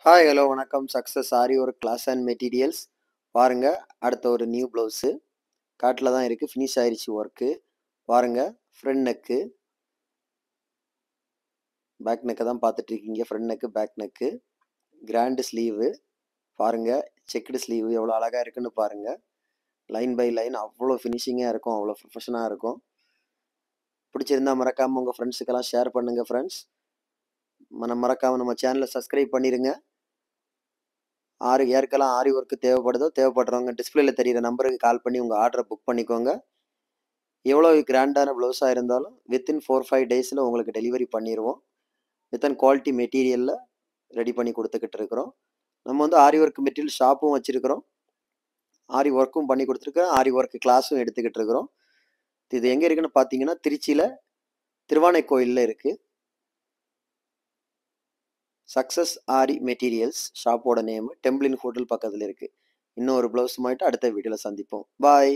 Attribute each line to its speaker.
Speaker 1: Hi hello வணக்கம் success ஆரி ஒரு class and materials பாருங்க. அடுத்த ஒரு நியூ ப்ளவுஸு காட்டில் தான் இருக்குது, ஃபினிஷ் ஆயிடுச்சு ஒர்க்கு. பாருங்க, ஃப்ரண்ட் நெக்கு பேக் நெக்கை தான் பார்த்துட்ருக்கீங்க. Front neck back neck grand sleeve பாருங்க. செக்குடு ஸ்லீவு எவ்வளோ அழகாக இருக்குன்னு பாருங்க. லைன் பை லைன் அவ்வளோ ஃபினிஷிங்காக இருக்கும், அவ்வளோ ப்ரொஃபஷனாக இருக்கும். பிடிச்சிருந்தா மறக்காமல் உங்கள் ஃப்ரெண்ட்ஸுக்கெல்லாம் ஷேர் பண்ணுங்கள் ஃப்ரெண்ட்ஸ். மறக்காமல் நம்ம சேனலை சப்ஸ்கிரைப் பண்ணிடுங்க. யாருக்கெல்லாம் ஆரி ஒர்க்கு தேவைப்படுறவங்க டிஸ்பிளேல தெரியிற நம்பருக்கு கால் பண்ணி உங்கள் ஆர்டரை புக் பண்ணிக்கோங்க. எவ்வளோ கிராண்டான ப்ளவுஸாக இருந்தாலும் வித்தின் 4-5 டேஸில் உங்களுக்கு டெலிவரி பண்ணிடுவோம். வித்தின் குவாலிட்டி மெட்டீரியலில் ரெடி பண்ணி கொடுத்துக்கிட்டு இருக்கிறோம். நம்ம வந்து ஆரி ஒர்க் மெட்டீரியல் ஷாப்பும் வச்சுருக்கிறோம், ஆரி ஒர்க்கும் பண்ணி கொடுத்துருக்கோம், ஆரி ஒர்க் கிளாஸும் எடுத்துக்கிட்டு இருக்கிறோம். இது எங்கே இருக்குன்னு பார்த்தீங்கன்னா திருச்சியில் திருவானைக்கோயிலில் இருக்குது. சக்ஸஸ் ஆரி மெட்டீரியல்ஸ் ஷாப்போட நேம் டெம்பிளின் ஹோட்டல் பக்கத்தில் இருக்குது. இன்னொரு ப்ளவுஸ் மாட்டு அடுத்த வீடியோவில் சந்திப்போம். பாய்.